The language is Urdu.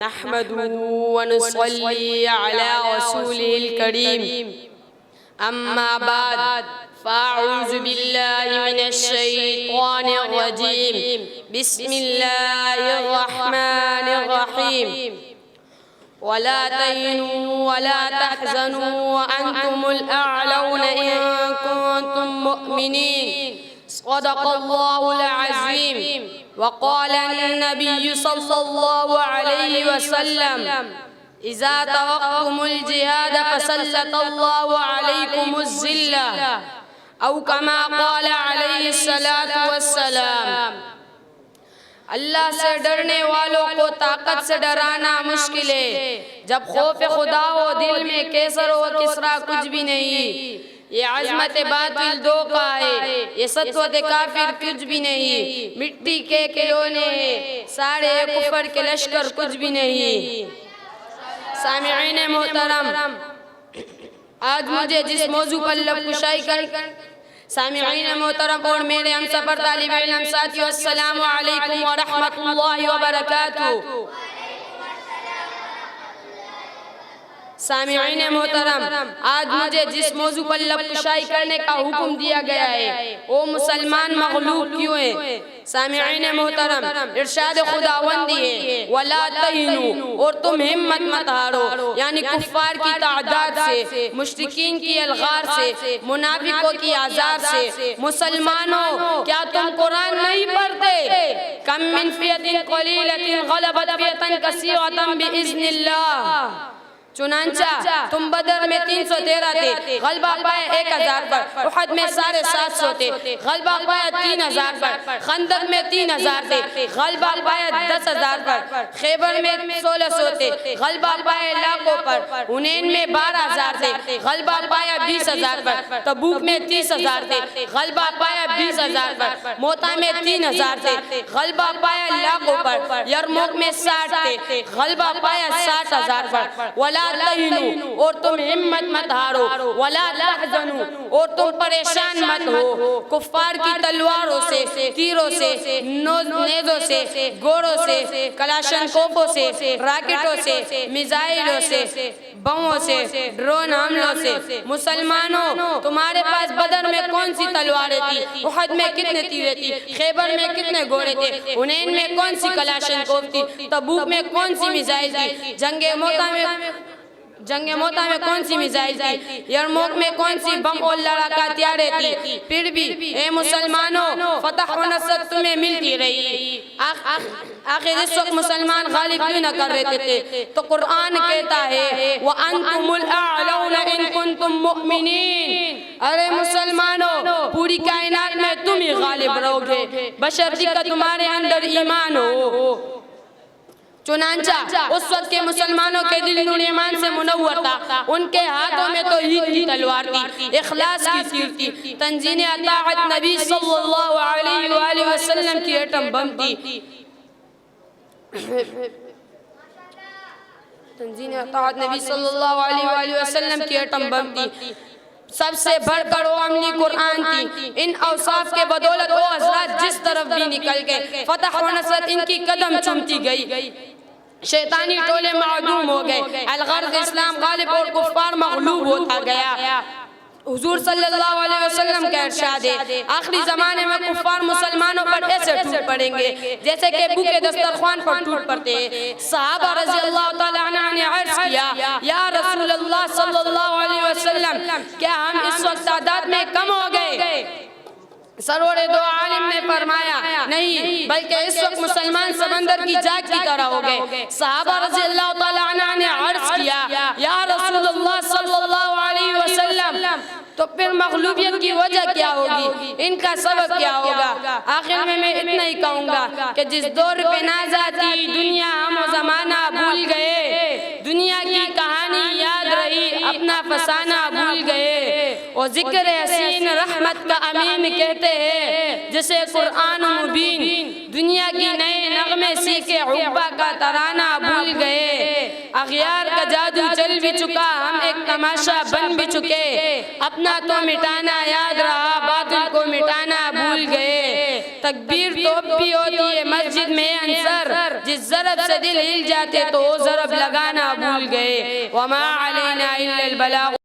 نحمده ونصلي على رسوله الكريم أما بعد فأعوذ بالله من الشيطان الرجيم بسم الله الرحمن الرحيم ولا تهنوا ولا تحزنوا وأنتم الأعلون إن كنتم مؤمنين صدق الله العظيم وقال النبي صلى الله عليه وسلم إذا تركتم الجهاد فسلط الله عليكم الذلة أو كما قال عليه الصلاة والسلام۔ اللہ سے ڈرنے والوں کو طاقت سے ڈرانا مشکل ہے، جب خوف خدا ہو دل میں کیسر و کسرا کچھ بھی نہیں۔ یہ عظمت باطل دھوکہ ہے، یہ سطوت کافر کچھ بھی نہیں، مٹی کے کھلونے ہیں سارے کفر کے لشکر کچھ بھی نہیں۔ سامعین محترم، آج مجھے جس موضوع پر لب کشائی سامعین محترم اور میرے ہم سفر طالب علم ساتھیو، السلام علیکم ورحمت اللہ وبرکاتہ۔ سامعین محترم، آج مجھے جس موضوع پر لب کشائی کرنے کا حکم دیا گیا ہے وہ مسلمان مغلوب کیوں ہیں؟ سامعین محترم، ارشاد خداوندی ہے وَلَا تَهِنُوا، اور تم ہمت مت ہارو، یعنی کفار کی تعداد سے، مشرکین کی الغار سے، منافقوں کی آزار سے۔ مسلمانوں، کیا تم قرآن نہیں پڑھتے؟ کم من فئۃ قلیلۃ غلبت فئۃ کثیرۃ بإذن اللہ۔ چنانچہ تم بدر میں 313 تھے، غلبہ پایا 1000 پر، احد میں 750 تھے، غلبہ پایا 3000 پر، خندق میں 3000 تھے، غلبہ پایا 10000 پر، خیبر میں 1600 تھے، غلبہ پایا لاکھوں پر، حنین میں 12000 تھے، غلبہ پایا 20000 پر، تبوک میں 30000 تھے، غلبہ پایا 20000 پر، موتا میں 3000 تھے، غلبہ پایا لاکھوں پر، یرموک میں 60 تھے، غلبہ پایا 60000 پر۔ وَلَا تَهِنُوا، اور تم ہمت مت ہارو، وَلَا تَحْزَنُوا، اور تم پریشان مت ہو، کفار کی تلواروں سے، تیروں سے، نیزوں سے، گھوڑوں سے، کلاشنکوفوں سے، راکٹوں سے، میزائلوں سے، بموں سے، ڈرون حملوں سے۔ مسلمانوں، تمہارے پاس بدر میں کون سی تلواریں تھی؟ احد میں کتنے تیریں تھی؟ خیبر میں کتنے گھوڑے تھے؟ حنین میں کون سی کلاشنکوف تھی؟ تبوک میں کون سی میزائل تھی؟ جنگ موتا میں کون سی میزائل تھی؟ یرموک میں کون سی بم اور لڑاکا ہتھیاریں تھی؟ پھر بھی اے مسلمانوں، فتح و نصرت تمہیں ملتی رہی۔ آخر اس وقت مسلمان غالب کیوں نہ کر رہے تھے؟ تو قرآن کہتا ہے وَأَنْتُمُ الْأَعْلَوْنَ إِن كُنْتُم مُؤْمِنِينَ، ارے مسلمانوں، پوری کائنات میں تم ہی غالب رہو گے بشرطیکہ کہ تمہارے اندر ایمان ہو۔ چنانچہ اس وقت کے مسلمانوں کے دل نور ایمان سے منور تھا، ان کے ہاتھوں میں تو عید کی تلوار تھی، اخلاص کی تیر تھی، تنزین اطاعت نبی صلی اللہ علیہ وآلہ وسلم کی ایٹم بم تھی، تنزین اطاعت نبی صلی اللہ علیہ وآلہ وسلم کی ایٹم بم تھی، سب سے بڑھ کر وہ عملی قرآن تھی۔ ان اوصاف کے بدولت وہ حضرات جس طرف بھی نکل گئے، فتح و نصرت ان کی قدم چومتی گئی، شیطانی ٹولے معدوم ہو گئے، الغرض اسلام غالب اور کفار مغلوب ہوتا گیا۔ حضور صلی اللہ علیہ وسلم کا ارشاد ہے آخری زمانے میں کفار مسلمانوں پر ایسے ٹوٹ پڑیں گے جیسے کہ بھوکے دسترخوان پر ٹوٹ پڑتے ہیں۔ صحابہ رضی اللہ تعالیٰ عنہ نے عرض کیا یا رسول اللہ صلی اللہ علیہ وسلم، کیا ہم اس وقت تعداد میں کم ہو گئے؟ سرور دو عالم نے فرمایا نہیں، بلکہ اس وقت مسلمان سمندر کی جاگ کی طرح ہو گئے۔ صحابہ رضی اللہ تعالیٰ عنہ نے عرض کیا یا رسول اللہ صلی اللہ علیہ وسلم، تو پھر مغلوبیت کی وجہ کیا ہوگی؟ ان کا سبب کیا ہوگا؟ آخر میں اتنا ہی کہوں گا کہ جس دور پہ ناز آتی دنیا ہم و زمانہ بھول گئے، دنیا کی کہانی یاد رہی اپنا فسانہ بھول گئے، اور ذکر حسین رحمت کا امین کہتے ہیں جسے قرآن مبین، دنیا کی نئے نغمے سیکھے عقبہ کا ترانہ بھول گئے، اغیار کا جادو چل بھی چکا ہم ایک تماشا بن بھی چکے، اپنا تو مٹانا یاد رہا باطل کو مٹانا بھول گئے، تکبیر توپ بھی ہوتی ہے مسجد میں انصر جس ضرب سے دل ہل جاتے تو وہ ضرب لگانا بھول گئے. وما علینا الا البلاغ